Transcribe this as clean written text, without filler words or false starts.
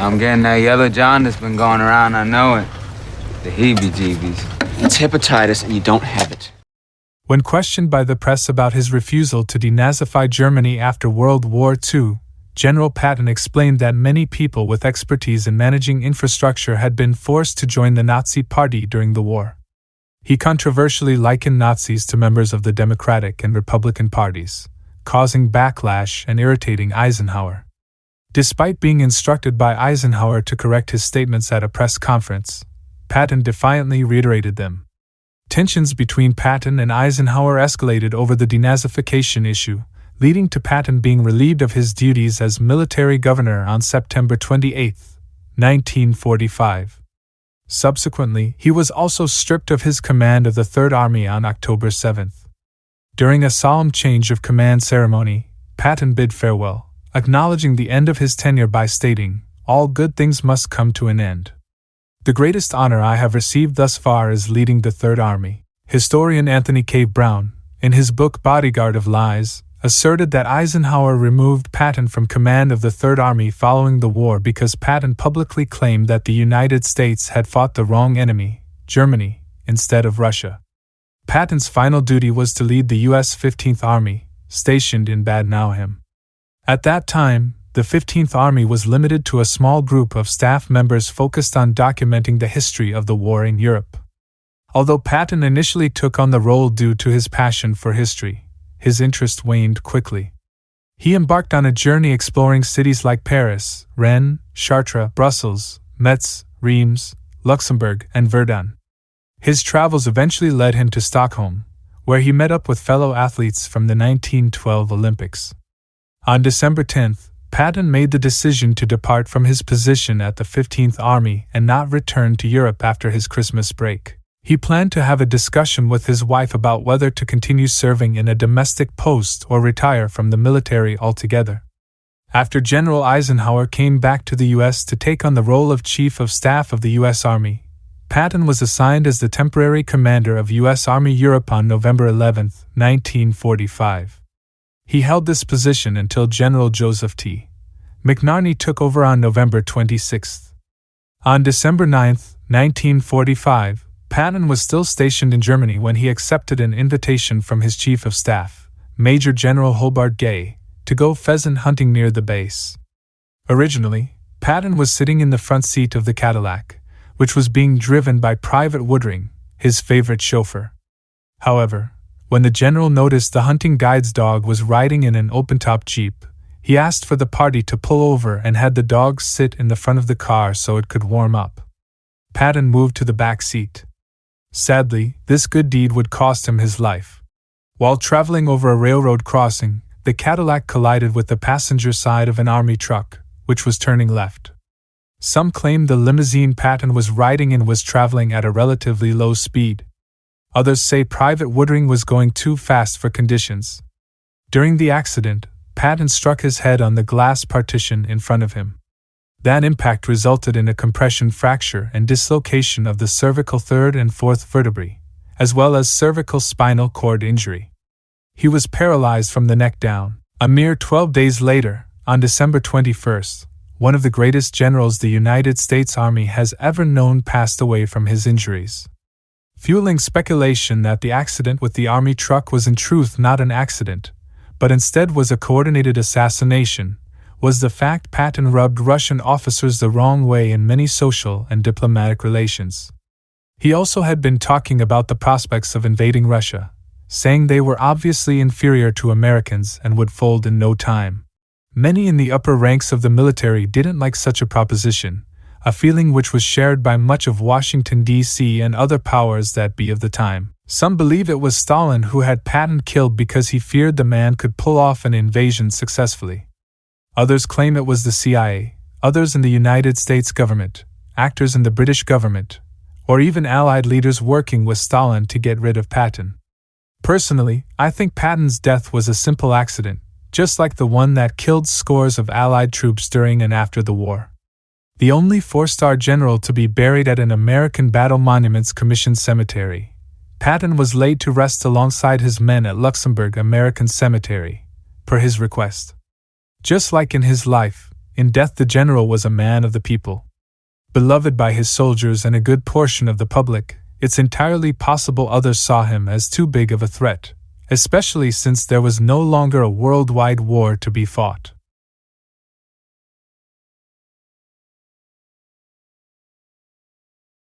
I'm getting that yellow jaundice been going around, I know it. The heebie-jeebies. It's hepatitis and you don't have it. When questioned by the press about his refusal to denazify Germany after World War II, General Patton explained that many people with expertise in managing infrastructure had been forced to join the Nazi Party during the war. He controversially likened Nazis to members of the Democratic and Republican parties, causing backlash and irritating Eisenhower. Despite being instructed by Eisenhower to correct his statements at a press conference, Patton defiantly reiterated them. Tensions between Patton and Eisenhower escalated over the denazification issue, leading to Patton being relieved of his duties as military governor on September 28, 1945. Subsequently, he was also stripped of his command of the Third Army on October 7. During a solemn change of command ceremony, Patton bid farewell, acknowledging the end of his tenure by stating, "All good things must come to an end. The greatest honor I have received thus far is leading the Third Army." Historian Anthony K. Brown, in his book Bodyguard of Lies, asserted that Eisenhower removed Patton from command of the Third Army following the war because Patton publicly claimed that the United States had fought the wrong enemy, Germany, instead of Russia. Patton's final duty was to lead the U.S. 15th Army, stationed in Bad Nauheim. At that time, the 15th Army was limited to a small group of staff members focused on documenting the history of the war in Europe. Although Patton initially took on the role due to his passion for history, his interest waned quickly. He embarked on a journey exploring cities like Paris, Rennes, Chartres, Brussels, Metz, Reims, Luxembourg, and Verdun. His travels eventually led him to Stockholm, where he met up with fellow athletes from the 1912 Olympics. On December 10th, Patton made the decision to depart from his position at the 15th Army and not return to Europe after his Christmas break. He planned to have a discussion with his wife about whether to continue serving in a domestic post or retire from the military altogether. After General Eisenhower came back to the U.S. to take on the role of Chief of Staff of the U.S. Army, Patton was assigned as the temporary commander of U.S. Army Europe on November 11, 1945. He held this position until General Joseph T. McNarney took over on November 26. On December 9, 1945, Patton was still stationed in Germany when he accepted an invitation from his Chief of Staff, Major General Hobart Gay, to go pheasant hunting near the base. Originally, Patton was sitting in the front seat of the Cadillac, which was being driven by Private Woodring, his favorite chauffeur. However, when the general noticed the hunting guide's dog was riding in an open-top Jeep, he asked for the party to pull over and had the dog sit in the front of the car so it could warm up. Patton moved to the back seat. Sadly, this good deed would cost him his life. While traveling over a railroad crossing, the Cadillac collided with the passenger side of an army truck, which was turning left. Some claim the limousine Patton was riding in was traveling at a relatively low speed. Others say Private Woodring was going too fast for conditions. During the accident, Patton struck his head on the glass partition in front of him. That impact resulted in a compression fracture and dislocation of the cervical third and fourth vertebrae, as well as cervical spinal cord injury. He was paralyzed from the neck down. A mere 12 days later, on December 21st, one of the greatest generals the United States Army has ever known passed away from his injuries. Fueling speculation that the accident with the Army truck was in truth not an accident, but instead was a coordinated assassination, was the fact Patton rubbed Russian officers the wrong way in many social and diplomatic relations. He also had been talking about the prospects of invading Russia, saying they were obviously inferior to Americans and would fold in no time. Many in the upper ranks of the military didn't like such a proposition, a feeling which was shared by much of Washington, D.C. and other powers that be of the time. Some believe it was Stalin who had Patton killed because he feared the man could pull off an invasion successfully. Others claim it was the CIA, others in the United States government, actors in the British government, or even Allied leaders working with Stalin to get rid of Patton. Personally, I think Patton's death was a simple accident, just like the one that killed scores of Allied troops during and after the war. The only four-star general to be buried at an American Battle Monuments Commission cemetery, Patton was laid to rest alongside his men at Luxembourg American Cemetery, per his request. Just like in his life, In death, the general was a man of the people. Beloved by his soldiers and a good portion of the public, it's entirely possible others saw him as too big of a threat, especially since there was no longer a worldwide war to be fought.